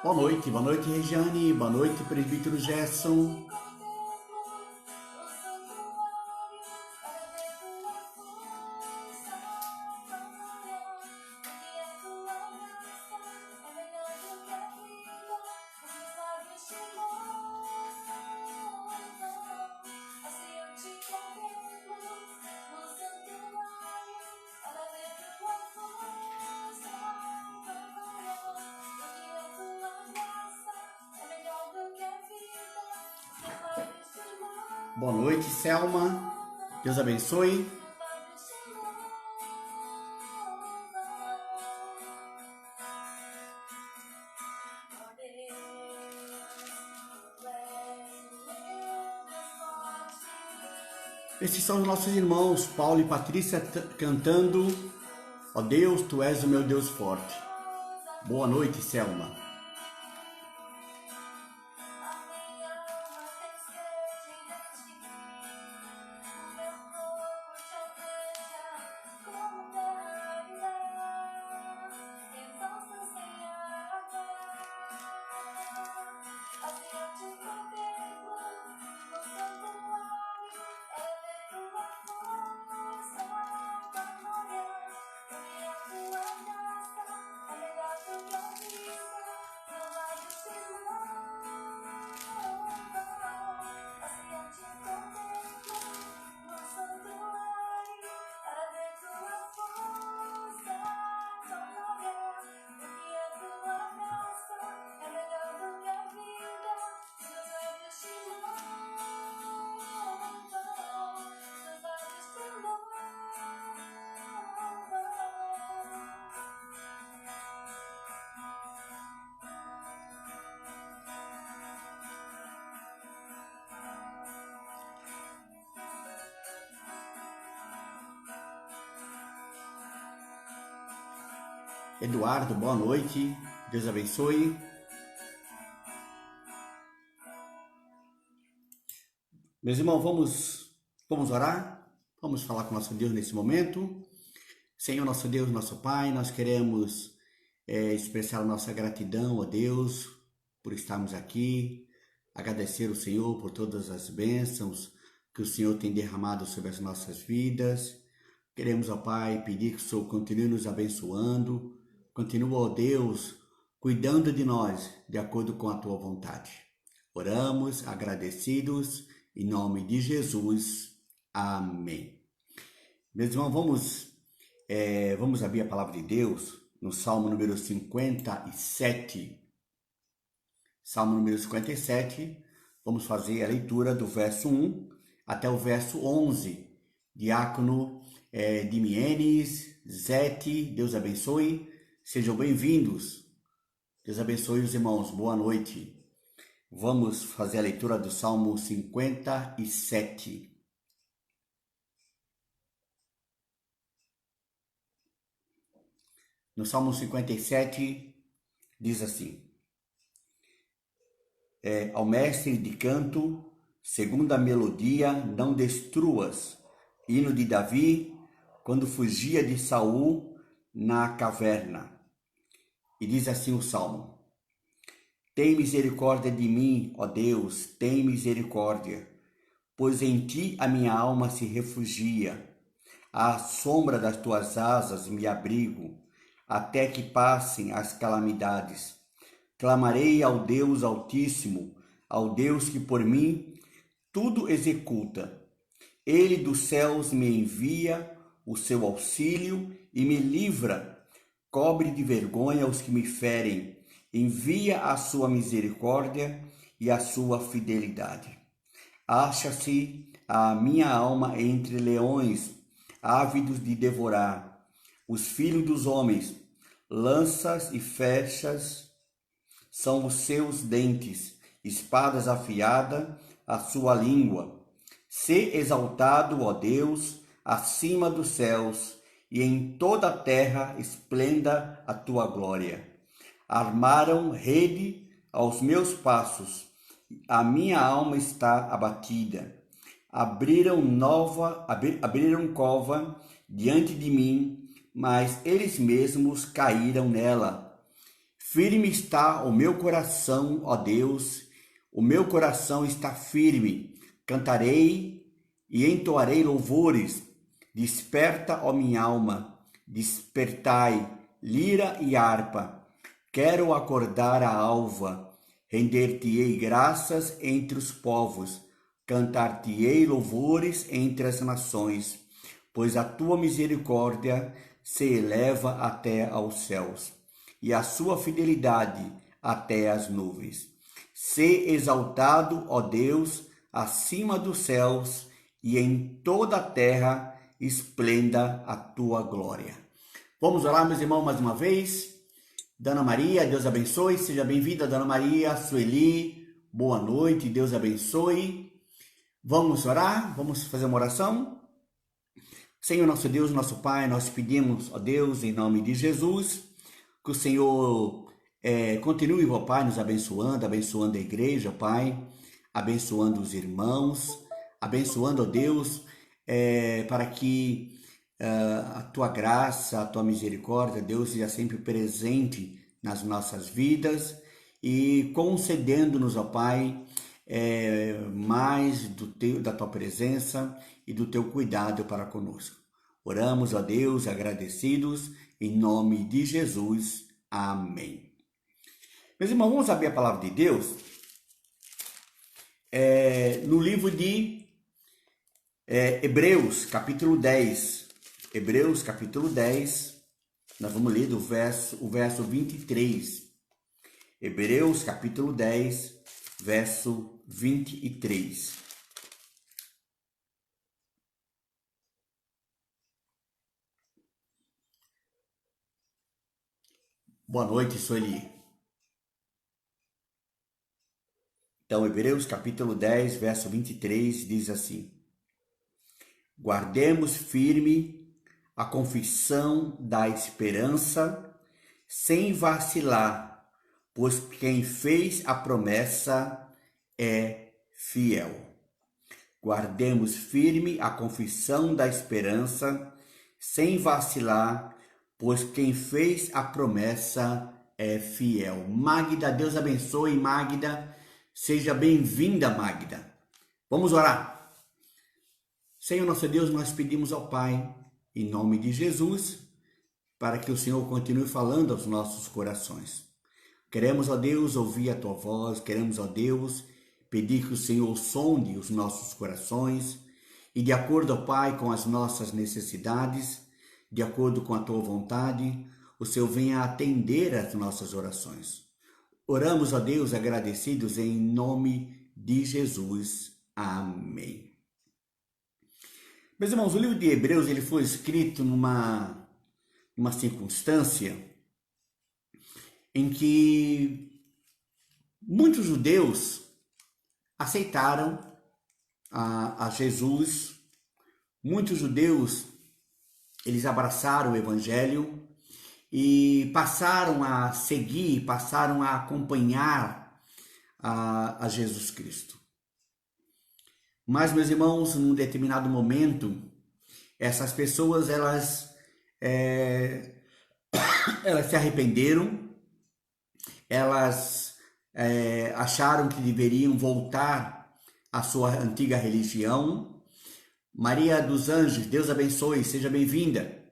Boa noite, Regiane, boa noite, presbítero Gerson. Boa noite, Selma. Deus abençoe. Esses são os nossos irmãos, Paulo e Patrícia, cantando Ó Deus, Tu és o meu Deus forte. Boa noite, Selma. Eduardo, boa noite. Deus abençoe. Meus irmãos, vamos orar? Vamos falar com nosso Deus nesse momento. Senhor, nosso Deus, nosso Pai, nós queremos expressar nossa gratidão a Deus por estarmos aqui, agradecer ao Senhor por todas as bênçãos que o Senhor tem derramado sobre as nossas vidas. Queremos, ó Pai, pedir que o Senhor continue nos abençoando, continue, ó Deus, cuidando de nós de acordo com a Tua vontade. Oramos agradecidos em nome de Jesus. Amém. Meus irmãos, vamos abrir a palavra de Deus no Salmo número 57. Salmo número 57, vamos fazer a leitura do verso 1 até o verso 11. Diácono Dimienes, Zete, Deus abençoe, sejam bem-vindos. Deus abençoe os irmãos, boa noite. Vamos fazer a leitura do Salmo 57. No Salmo 57, diz assim: ao mestre de canto, segunda melodia, não destruas. Hino de Davi, quando fugia de Saul na caverna. E diz assim o Salmo: tem misericórdia de mim, ó Deus, tem misericórdia, pois em ti a minha alma se refugia. À sombra das tuas asas me abrigo, até que passem as calamidades. Clamarei ao Deus Altíssimo, ao Deus que por mim tudo executa. Ele dos céus me envia o seu auxílio e me livra. Cobre de vergonha os que me ferem. Envia a sua misericórdia e a sua fidelidade. Acha-se a minha alma entre leões, ávidos de devorar. Os filhos dos homens, lanças e flechas são os seus dentes, espadas afiadas, a sua língua. Sê exaltado, ó Deus, acima dos céus, e em toda a terra esplenda a tua glória. Armaram rede aos meus passos, a minha alma está abatida. Abriram cova diante de mim, mas eles mesmos caíram nela. Firme está o meu coração, ó Deus, o meu coração está firme. Cantarei e entoarei louvores. Desperta, ó minha alma, despertai, lira e harpa. Quero acordar a alva, render-te-ei graças entre os povos, cantar-te-ei louvores entre as nações, pois a tua misericórdia se eleva até aos céus, e a sua fidelidade até as nuvens. Sê exaltado, ó Deus, acima dos céus, e em toda a terra esplenda a tua glória. Vamos orar, meus irmãos, mais uma vez. Dona Maria, Deus abençoe. Seja bem-vinda, Dona Maria. Sueli, boa noite, Deus abençoe. Vamos orar? Vamos fazer uma oração? Senhor, nosso Deus, nosso Pai, nós pedimos, ó Deus, em nome de Jesus, que o Senhor continue, ó Pai, nos abençoando, abençoando a igreja, ó Pai, abençoando os irmãos, abençoando, ó Deus, para que a tua graça, a tua misericórdia, Deus, seja sempre presente nas nossas vidas e concedendo-nos, ó Pai, mais da tua presença e do teu cuidado para conosco. Oramos, ó Deus, agradecidos, em nome de Jesus. Amém. Meus irmãos, vamos abrir a palavra de Deus no livro de Hebreus, capítulo 10. Hebreus, capítulo 10, nós vamos ler o verso 23. Hebreus, capítulo 10, verso 23. Boa noite, Sueli. Então, Hebreus, capítulo 10, verso 23, diz assim: guardemos firme a confissão da esperança, sem vacilar, pois quem fez a promessa é fiel. Guardemos firme a confissão da esperança, sem vacilar, pois quem fez a promessa é fiel. Magda, Deus abençoe, Magda. Seja bem-vinda, Magda. Vamos orar. Senhor nosso Deus, nós pedimos ao Pai, em nome de Jesus, para que o Senhor continue falando aos nossos corações. Queremos, ó Deus, ouvir a tua voz, queremos, ó Deus, pedir que o Senhor sonde os nossos corações e, de acordo, ó Pai, com as nossas necessidades, de acordo com a tua vontade, o Senhor venha atender às nossas orações. Oramos, ó Deus, agradecidos em nome de Jesus. Amém. Meus irmãos, o livro de Hebreus ele foi escrito numa circunstância em que muitos judeus aceitaram a Jesus, muitos judeus eles abraçaram o evangelho e passaram a seguir, passaram a acompanhar a Jesus Cristo. Mas, meus irmãos, num determinado momento, essas pessoas, elas se arrependeram, elas acharam que deveriam voltar à sua antiga religião. Maria dos Anjos, Deus abençoe, seja bem-vinda.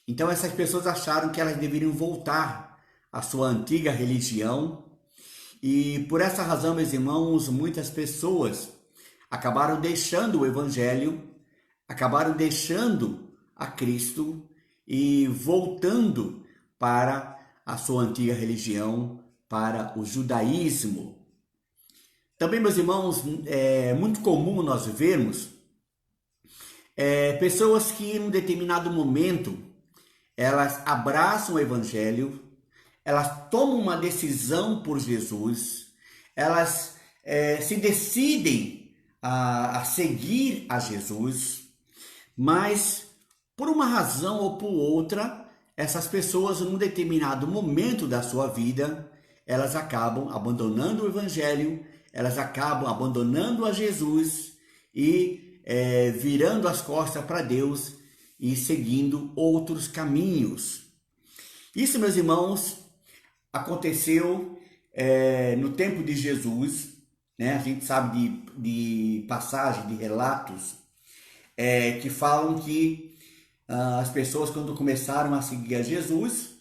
Então, essas pessoas acharam que elas deveriam voltar à sua antiga religião. E por essa razão, meus irmãos, muitas pessoas acabaram deixando o evangelho, acabaram deixando a Cristo e voltando para a sua antiga religião, para o judaísmo. Também, meus irmãos, é muito comum nós vermos pessoas que em um determinado momento elas abraçam o evangelho, elas tomam uma decisão por Jesus, elas se decidem a seguir a Jesus, mas por uma razão ou por outra, essas pessoas, num determinado momento da sua vida, elas acabam abandonando o evangelho, elas acabam abandonando a Jesus e virando as costas para Deus e seguindo outros caminhos. Isso, meus irmãos, aconteceu no tempo de Jesus, né? A gente sabe de passagem, de relatos que falam que as pessoas, quando começaram a seguir a Jesus,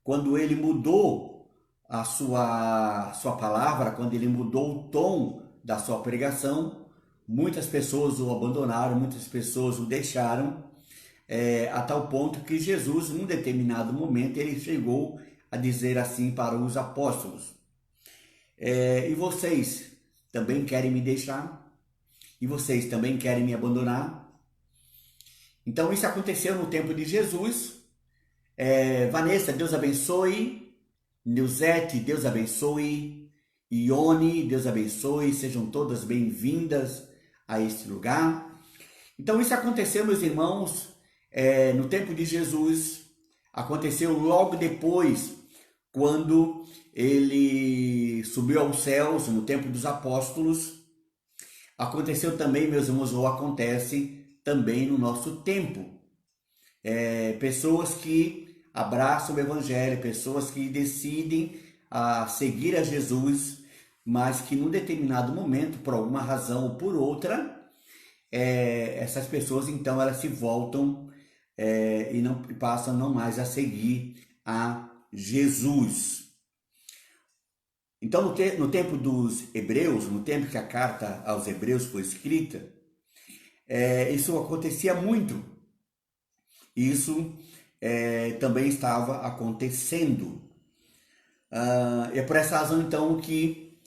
quando ele mudou a sua palavra, quando ele mudou o tom da sua pregação, muitas pessoas o abandonaram, muitas pessoas o deixaram, a tal ponto que Jesus, num determinado momento, ele chegou a dizer assim para os apóstolos: e vocês também querem me deixar? E vocês também querem me abandonar? Então isso aconteceu no tempo de Jesus. Vanessa, Deus abençoe. Nilzete, Deus abençoe. Ione, Deus abençoe. Sejam todas bem-vindas a este lugar. Então isso aconteceu, meus irmãos, no tempo de Jesus. Aconteceu logo depois, quando ele subiu aos céus, no tempo dos apóstolos. Aconteceu também, meus irmãos, ou acontece também no nosso tempo. Pessoas que abraçam o Evangelho, pessoas que decidem seguir a Jesus, mas que num determinado momento, por alguma razão ou por outra, essas pessoas então elas se voltam e não passam não mais a seguir a Jesus. Então, no tempo dos hebreus, no tempo que a carta aos hebreus foi escrita, isso acontecia muito. Isso também estava acontecendo. É por essa razão, então, que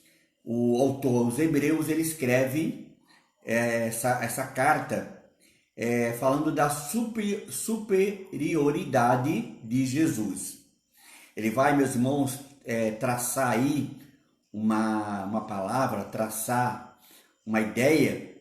o autor aos hebreus ele escreve essa carta falando da superioridade de Jesus. Ele vai, meus irmãos, traçar aí uma palavra, traçar uma ideia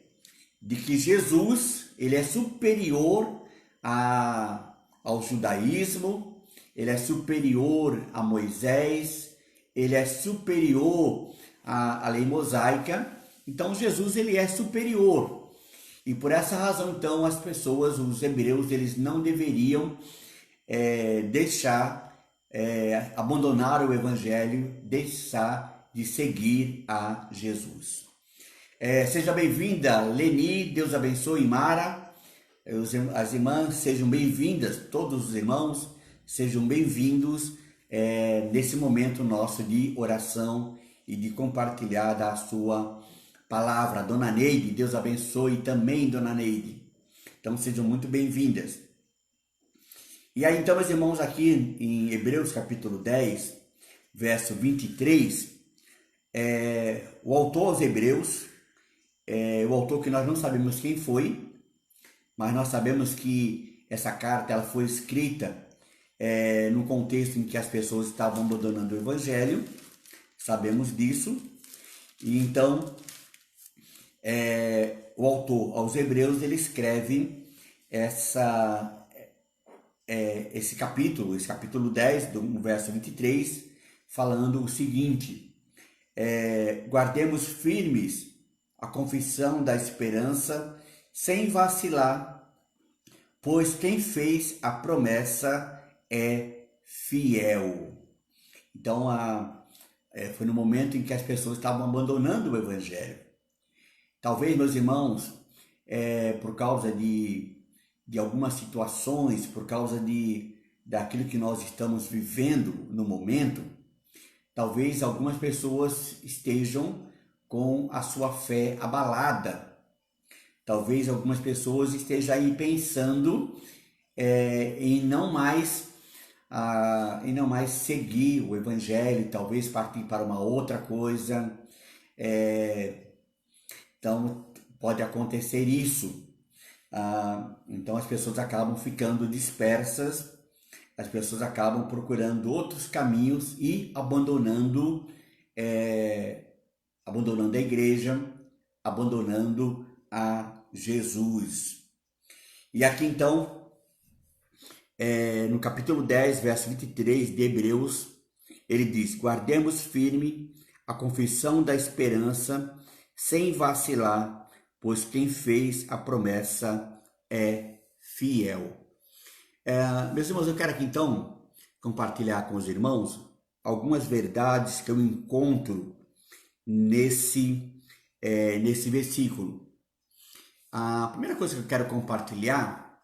de que Jesus ele é superior ao judaísmo, ele é superior a Moisés, ele é superior à lei mosaica. Então Jesus ele é superior. E por essa razão, então, as pessoas, os hebreus, eles não deveriam abandonar o evangelho, deixar de seguir a Jesus. Seja bem-vinda, Leni, Deus abençoe, Mara. As irmãs sejam bem-vindas, todos os irmãos sejam bem-vindos nesse momento nosso de oração e de compartilhar da sua palavra. Dona Neide, Deus abençoe também, Dona Neide. Então sejam muito bem-vindas. E aí então, meus irmãos, aqui em Hebreus capítulo 10, verso 23, o autor aos Hebreus, o autor que nós não sabemos quem foi, mas nós sabemos que essa carta ela foi escrita no contexto em que as pessoas estavam abandonando o Evangelho, sabemos disso. E então, o autor aos Hebreus ele escreve esse capítulo 10, do verso 23, falando o seguinte: guardemos firmes a confissão da esperança, sem vacilar, pois quem fez a promessa é fiel. Então, foi no momento em que as pessoas estavam abandonando o Evangelho. Talvez, meus irmãos, por causa de algumas situações, por causa daquilo que nós estamos vivendo no momento, talvez algumas pessoas estejam com a sua fé abalada. Talvez algumas pessoas estejam aí pensando em não mais seguir o Evangelho, talvez partir para uma outra coisa. Então, pode acontecer isso. Então, as pessoas acabam ficando dispersas, as pessoas acabam procurando outros caminhos e abandonando a igreja, abandonando a Jesus. E aqui então, no capítulo 10, verso 23 de Hebreus, ele diz: guardemos firme a confissão da esperança, sem vacilar, pois quem fez a promessa é fiel. Meus irmãos, eu quero aqui então compartilhar com os irmãos algumas verdades que eu encontro nesse versículo. A primeira coisa que eu quero compartilhar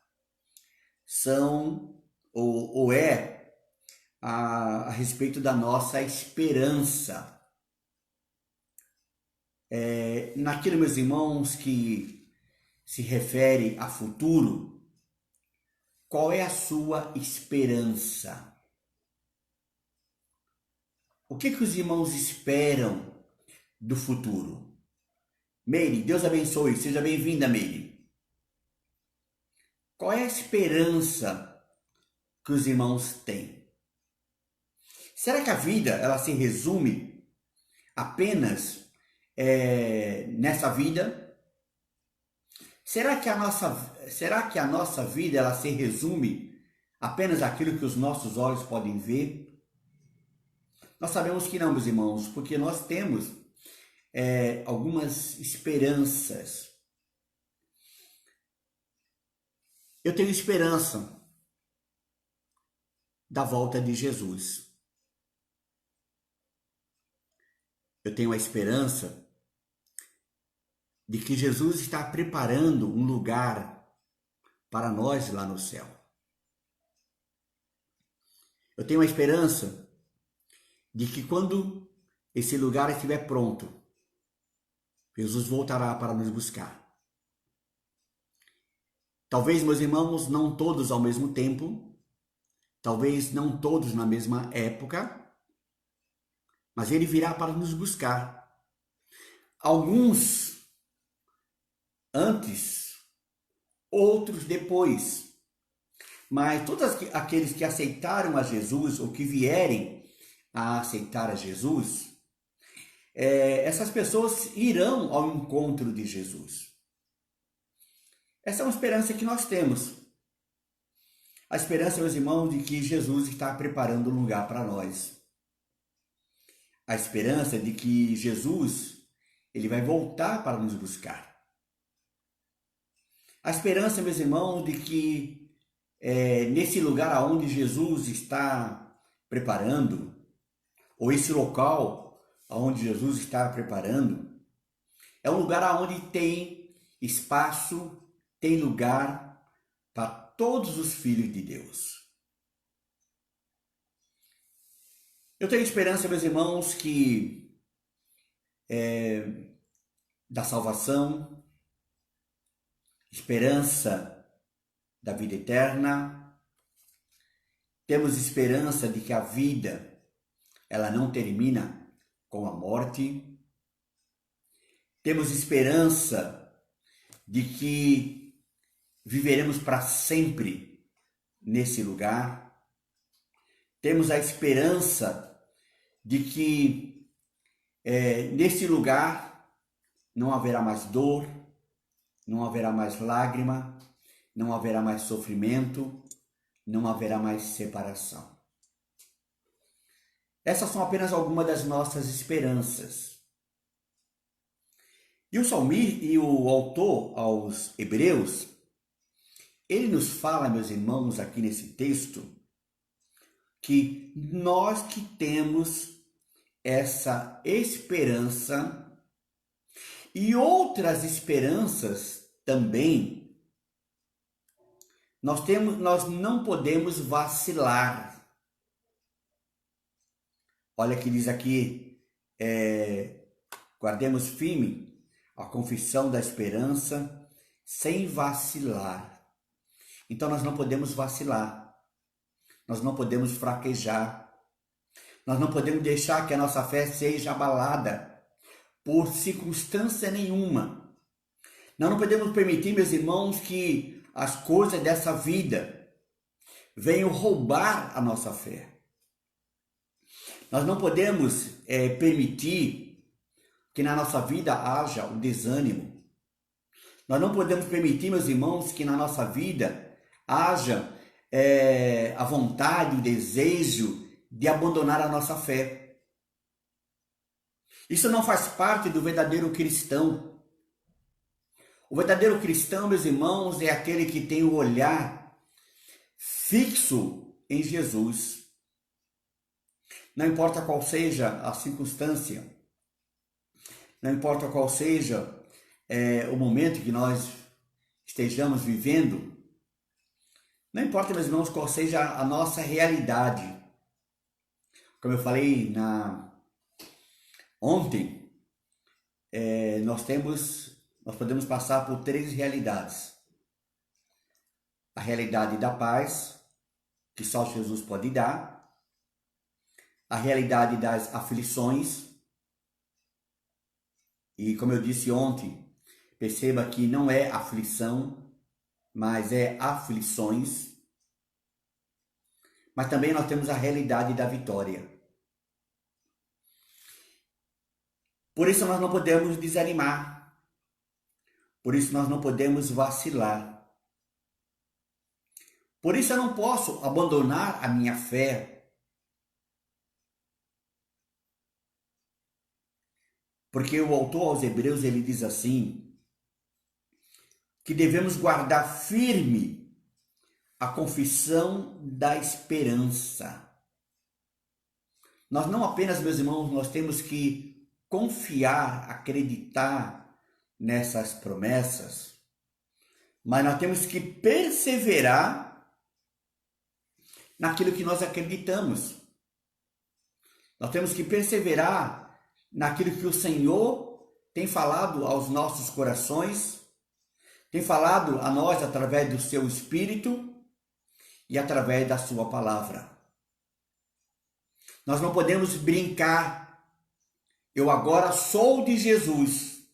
é a respeito da nossa esperança. Naquilo, meus irmãos, que se refere a futuro, qual é a sua esperança? O que os irmãos esperam do futuro? Meire, Deus abençoe, seja bem-vinda, Meire. Qual é a esperança que os irmãos têm? Será que a vida ela se resume apenas nessa vida? Será que a nossa vida ela se resume apenas àquilo que os nossos olhos podem ver? Nós sabemos que não, meus irmãos, porque nós temos algumas esperanças. Eu tenho esperança da volta de Jesus. Eu tenho a esperança de que Jesus está preparando um lugar para nós lá no céu. Eu tenho a esperança de que quando esse lugar estiver pronto, Jesus voltará para nos buscar. Talvez, meus irmãos, não todos ao mesmo tempo, talvez não todos na mesma época, mas ele virá para nos buscar. Alguns antes, outros depois. Mas todos aqueles que aceitaram a Jesus ou que vierem a aceitar a Jesus, essas pessoas irão ao encontro de Jesus. Essa é uma esperança que nós temos. A esperança, meus irmãos, de que Jesus está preparando um lugar para nós. A esperança de que Jesus ele vai voltar para nos buscar. A esperança, meus irmãos, de que nesse lugar aonde Jesus está preparando, ou esse local aonde Jesus está preparando, é um lugar aonde tem espaço, tem lugar para todos os filhos de Deus. Eu tenho esperança, meus irmãos, que da salvação, esperança da vida eterna, temos esperança de que a vida ela não termina com a morte, temos esperança de que viveremos para sempre nesse lugar, temos a esperança de que nesse lugar não haverá mais dor, não haverá mais lágrima, não haverá mais sofrimento, não haverá mais separação. Essas são apenas algumas das nossas esperanças. E o autor aos Hebreus, ele nos fala, meus irmãos, aqui nesse texto, que nós que temos essa esperança e outras esperanças também, nós não podemos vacilar. Olha que diz aqui, guardemos firme a confissão da esperança sem vacilar. Então nós não podemos vacilar. Nós não podemos fraquejar. Nós não podemos deixar que a nossa fé seja abalada por circunstância nenhuma. Nós não podemos permitir, meus irmãos, que as coisas dessa vida venham roubar a nossa fé. Nós não podemos permitir que na nossa vida haja o desânimo. Nós não podemos permitir, meus irmãos, que na nossa vida haja a vontade, o desejo de abandonar a nossa fé. Isso não faz parte do verdadeiro cristão. O verdadeiro cristão, meus irmãos, é aquele que tem o olhar fixo em Jesus. Não importa qual seja a circunstância, não importa qual seja o momento que nós estejamos vivendo, não importa, meus irmãos, qual seja a nossa realidade. Como eu falei ontem, nós podemos passar por três realidades. A realidade da paz, que só Jesus pode dar. A realidade das aflições. E como eu disse ontem, perceba que não é aflição, mas é aflições. Mas também nós temos a realidade da vitória. Por isso nós não podemos desanimar. Por isso nós não podemos vacilar. Por isso eu não posso abandonar a minha fé. Porque o autor aos Hebreus, ele diz assim, que devemos guardar firme a confissão da esperança. Nós não apenas, meus irmãos, nós temos que confiar, acreditar nessas promessas, mas nós temos que perseverar naquilo que nós acreditamos. Nós temos que perseverar naquilo que o Senhor tem falado aos nossos corações, tem falado a nós através do seu Espírito e através da sua palavra. Nós não podemos brincar. Eu agora sou de Jesus.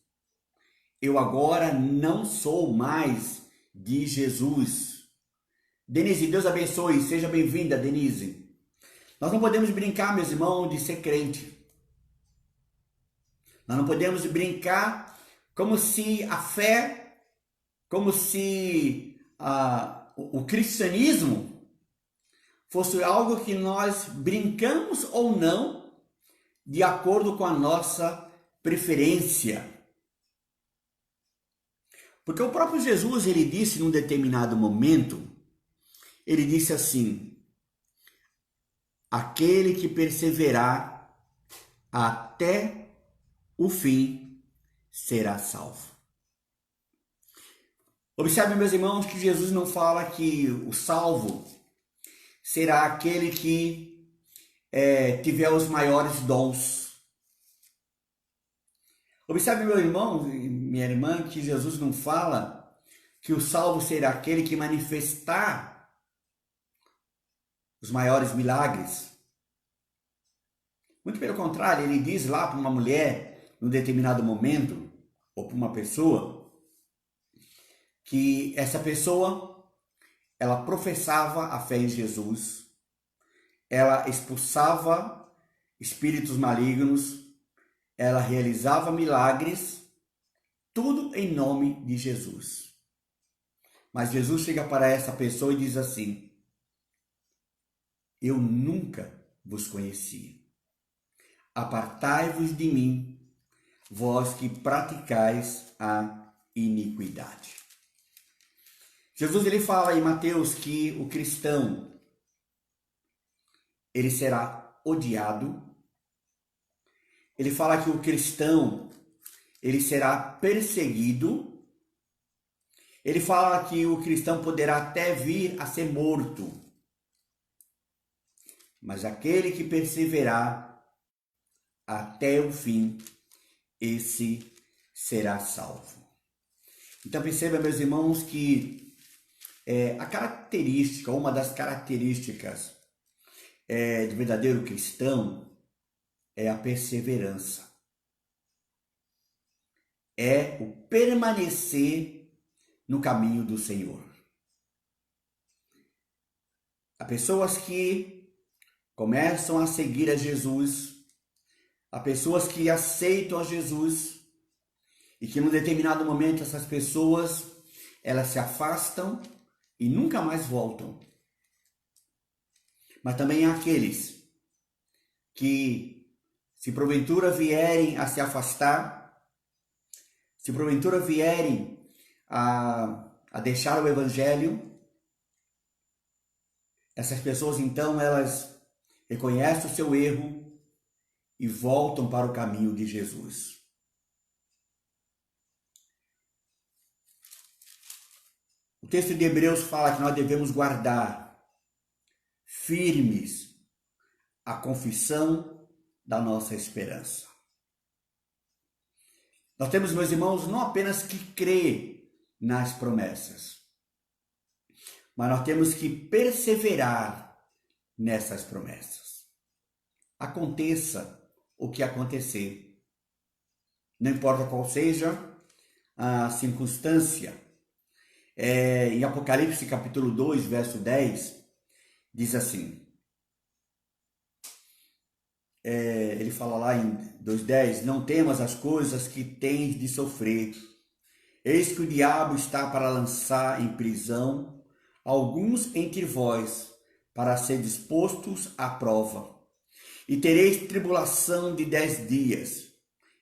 Eu agora não sou mais de Jesus. Denise, Deus abençoe. Seja bem-vinda, Denise. Nós não podemos brincar, meus irmãos, de ser crente. Nós não podemos brincar como se a fé, como se o cristianismo fosse algo que nós brincamos ou não de acordo com a nossa preferência. Porque o próprio Jesus, ele disse num determinado momento, ele disse assim, aquele que perseverar até o fim será salvo. Observe, meus irmãos, que Jesus não fala que o salvo será aquele que tiver os maiores dons. Observe, meu irmão e minha irmã, que Jesus não fala que o salvo será aquele que manifestar os maiores milagres. Muito pelo contrário, ele diz lá para uma mulher, num determinado momento, ou para uma pessoa, que essa pessoa, ela professava a fé em Jesus, ela expulsava espíritos malignos, ela realizava milagres, tudo em nome de Jesus. Mas Jesus chega para essa pessoa e diz assim, eu nunca vos conheci. Apartai-vos de mim, vós que praticais a iniquidade. Jesus ele fala em Mateus que o cristão ele será odiado. Ele fala que o cristão ele será perseguido. Ele fala que o cristão poderá até vir a ser morto. Mas aquele que perseverar até o fim, esse será salvo. Então perceba, meus irmãos, que a característica, uma das características do verdadeiro cristão é a perseverança. É o permanecer no caminho do Senhor. Há pessoas que começam a seguir a Jesus, há pessoas que aceitam a Jesus e que num determinado momento essas pessoas elas se afastam e nunca mais voltam. Mas também há aqueles que, se porventura vierem a se afastar, se porventura vierem a deixar o Evangelho, essas pessoas então elas reconhecem o seu erro e voltam para o caminho de Jesus. O texto de Hebreus fala que nós devemos guardar firmes a confissão da nossa esperança. Nós temos, meus irmãos, não apenas que crer nas promessas, mas nós temos que perseverar nessas promessas. Aconteça o que acontecer, não importa qual seja a circunstância. Em Apocalipse capítulo 2, verso 10, diz assim, ele fala lá em 2,10, não temas as coisas que tens de sofrer. Eis que o diabo está para lançar em prisão alguns entre vós, para ser dispostos à prova. E tereis tribulação de 10 dias.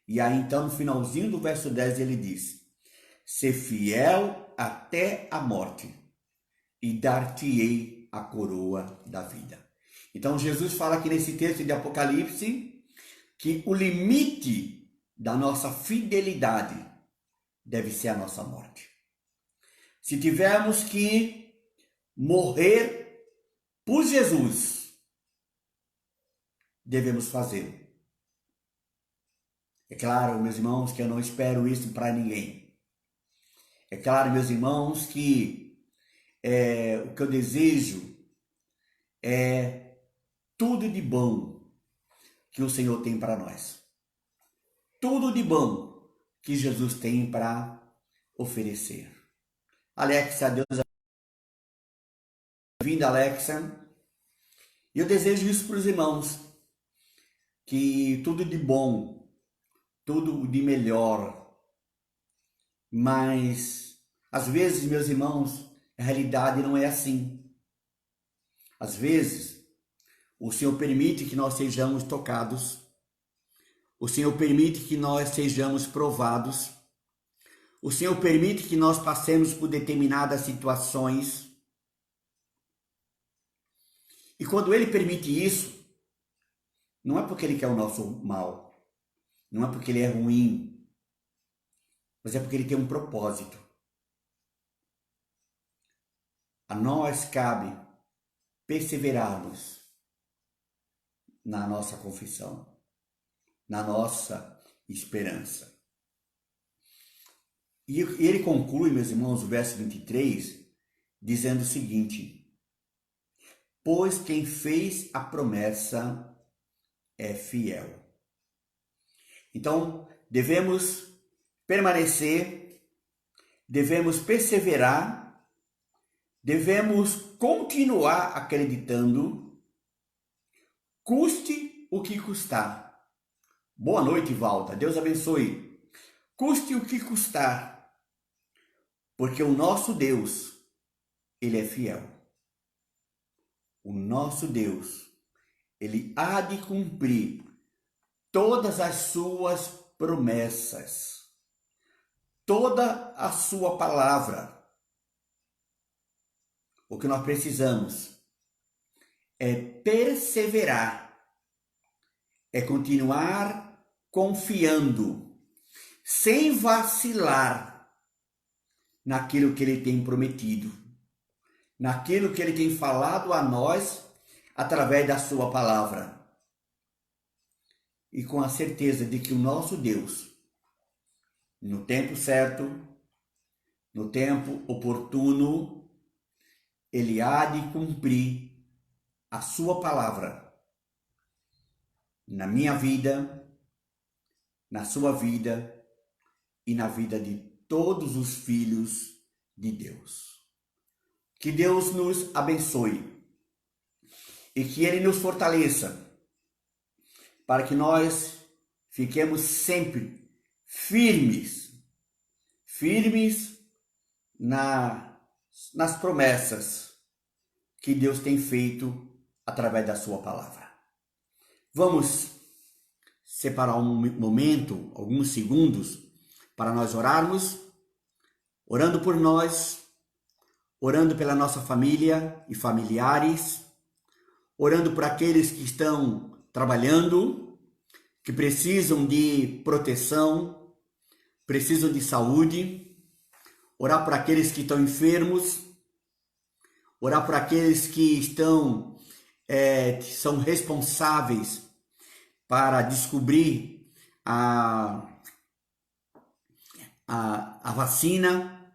E aí então no finalzinho do verso 10 ele diz, ser fiel até a morte, e dar-te-ei a coroa da vida. Então Jesus fala aqui nesse texto de Apocalipse que o limite da nossa fidelidade deve ser a nossa morte. Se tivermos que morrer por Jesus, devemos fazê-lo. É claro, meus irmãos, que eu não espero isso para ninguém. É claro, meus irmãos, que o que eu desejo é tudo de bom que o Senhor tem para nós. Tudo de bom que Jesus tem para oferecer. Alexa, Deus bem-vinda, Alexa. E eu desejo isso para os irmãos, que tudo de bom, tudo de melhor. Mas, às vezes, meus irmãos, a realidade não é assim. Às vezes, o Senhor permite que nós sejamos tocados. O Senhor permite que nós sejamos provados. O Senhor permite que nós passemos por determinadas situações. E quando Ele permite isso, não é porque Ele quer o nosso mal. Não é porque Ele é ruim. Mas é porque Ele tem um propósito. A nós cabe perseverarmos na nossa confissão, na nossa esperança. E ele conclui, meus irmãos, o verso 23, dizendo o seguinte, pois quem fez a promessa é fiel. Então, devemos permanecer, devemos perseverar, devemos continuar acreditando, custe o que custar. Boa noite, Valda. Deus abençoe. Custe o que custar, porque o nosso Deus, Ele é fiel. O nosso Deus, Ele há de cumprir todas as suas promessas, toda a sua palavra. O que nós precisamos é perseverar, é continuar confiando, sem vacilar naquilo que Ele tem prometido, naquilo que Ele tem falado a nós através da sua palavra. E com a certeza de que o nosso Deus, no tempo certo, no tempo oportuno, Ele há de cumprir a sua palavra na minha vida, na sua vida e na vida de todos os filhos de Deus. Que Deus nos abençoe e que Ele nos fortaleça para que nós fiquemos sempre firmes nas promessas que Deus tem feito através da sua palavra. Vamos separar um momento, alguns segundos, para nós orarmos, orando por nós, orando pela nossa família e familiares, orando por aqueles que estão trabalhando, que precisam de proteção, precisam de saúde, orar por aqueles que estão enfermos, orar por aqueles que são responsáveis para descobrir a vacina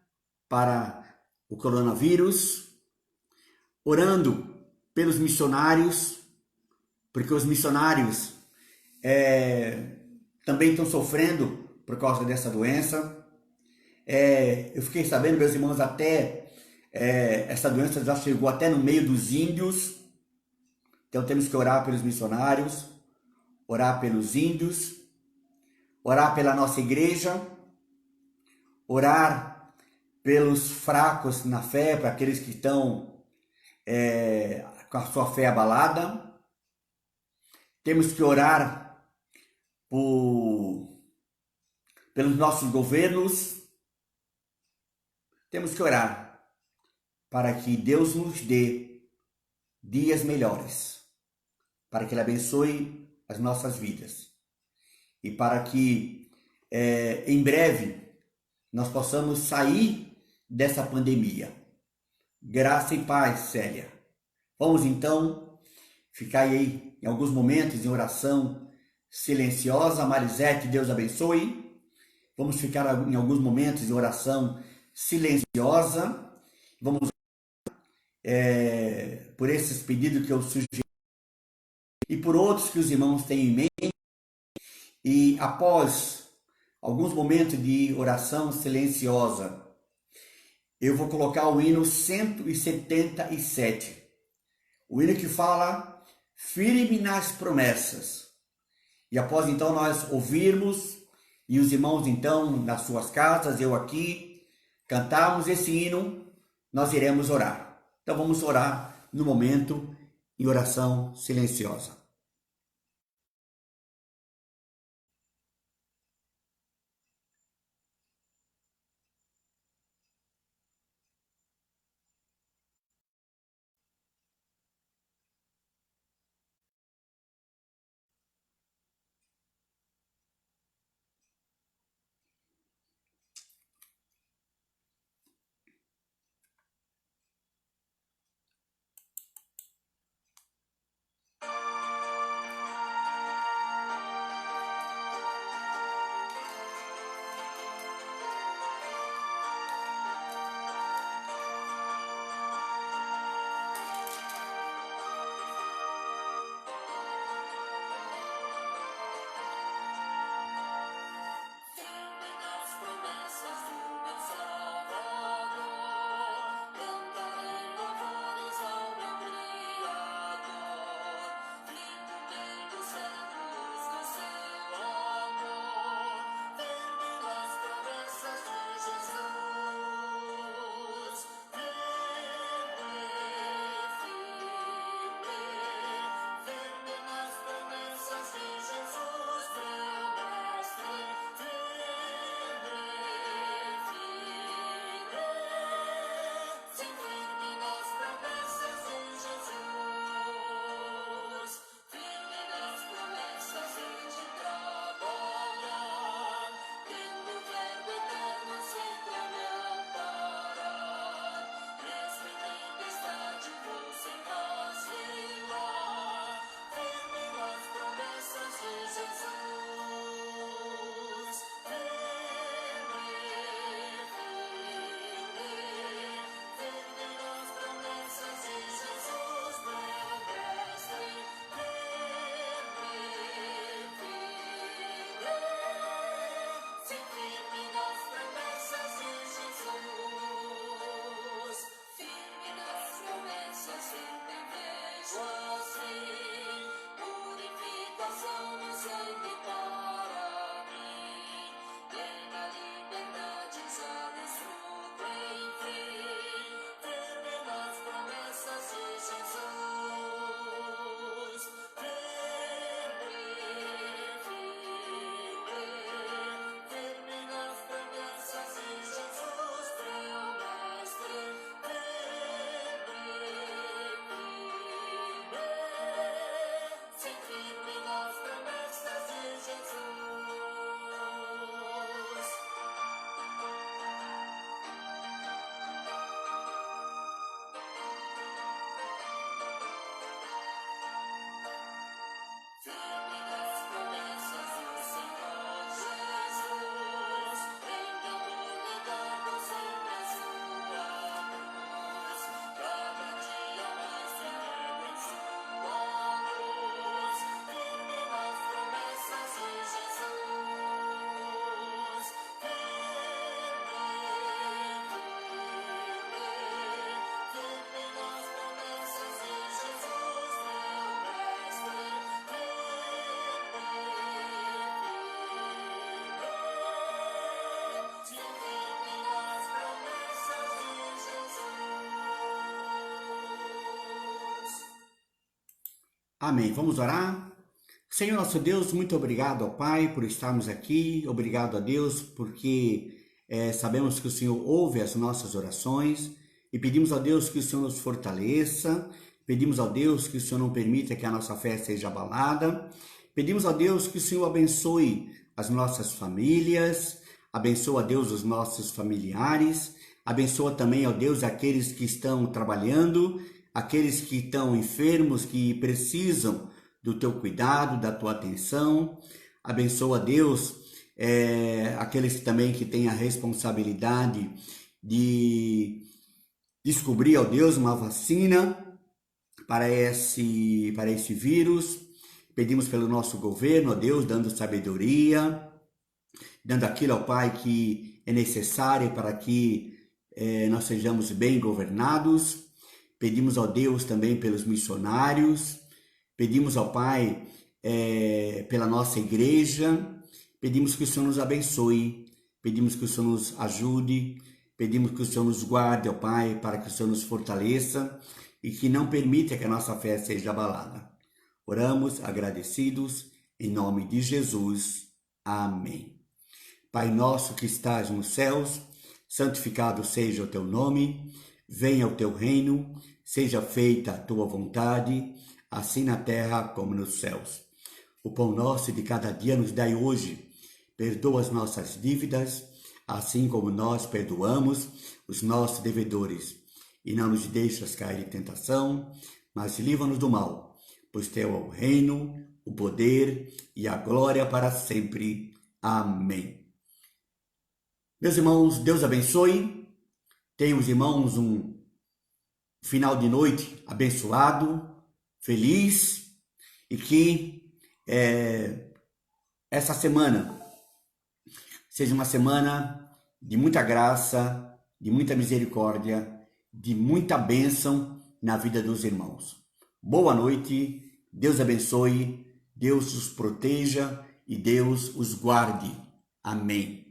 para o coronavírus, orando pelos missionários, porque os missionários também estão sofrendo por causa dessa doença. Eu fiquei sabendo, meus irmãos, essa doença já chegou até no meio dos índios, então temos que orar pelos missionários, orar pelos índios, orar pela nossa igreja, orar pelos fracos na fé, para aqueles que estão com a sua fé abalada. Temos que orar pelos nossos governos. Temos que orar para que Deus nos dê dias melhores, para que Ele abençoe as nossas vidas e para que em breve nós possamos sair dessa pandemia. Graça e paz, Célia. Vamos então ficar aí em alguns momentos em oração silenciosa. Marisete, Deus abençoe. Vamos ficar em alguns momentos em oração silenciosa. Vamos por esses pedidos que eu sugeri e por outros que os irmãos têm em mente. E após alguns momentos de oração silenciosa, eu vou colocar o hino 177. O hino que fala firme nas promessas. E após então nós ouvirmos e os irmãos então nas suas casas, eu aqui, cantarmos esse hino, nós iremos orar. Então vamos orar no momento em oração silenciosa. Amém. Vamos orar? Senhor nosso Deus, muito obrigado ao Pai por estarmos aqui. Obrigado a Deus porque sabemos que o Senhor ouve as nossas orações e pedimos a Deus que o Senhor nos fortaleça. Pedimos a Deus que o Senhor não permita que a nossa fé seja abalada. Pedimos a Deus que o Senhor abençoe as nossas famílias, abençoa a Deus os nossos familiares, abençoa também, ó Deus, aqueles que estão trabalhando, aqueles que estão enfermos, que precisam do teu cuidado, da tua atenção. Abençoa, Deus, aqueles também que têm a responsabilidade de descobrir, ó Deus, uma vacina para esse vírus. Pedimos pelo nosso governo, ó Deus, dando sabedoria, dando aquilo, ó Pai, que é necessário para que nós sejamos bem governados. Pedimos, ó Deus, também pelos missionários. Pedimos ao Pai pela nossa igreja. Pedimos que o Senhor nos abençoe. Pedimos que o Senhor nos ajude. Pedimos que o Senhor nos guarde, ó Pai, para que o Senhor nos fortaleça e que não permita que a nossa fé seja abalada. Oramos agradecidos em nome de Jesus. Amém. Pai nosso que estás nos céus, santificado seja o teu nome. Venha o teu reino, seja feita a tua vontade, assim na terra como nos céus. O pão nosso de cada dia nos dai hoje. Perdoa as nossas dívidas, assim como nós perdoamos os nossos devedores. E não nos deixas cair em tentação, mas livra-nos do mal, pois teu é o reino, o poder e a glória para sempre. Amém. Meus irmãos, Deus abençoe. Tenham os irmãos um final de noite abençoado, feliz, e que essa semana seja uma semana de muita graça, de muita misericórdia, de muita bênção na vida dos irmãos. Boa noite, Deus abençoe, Deus os proteja e Deus os guarde. Amém.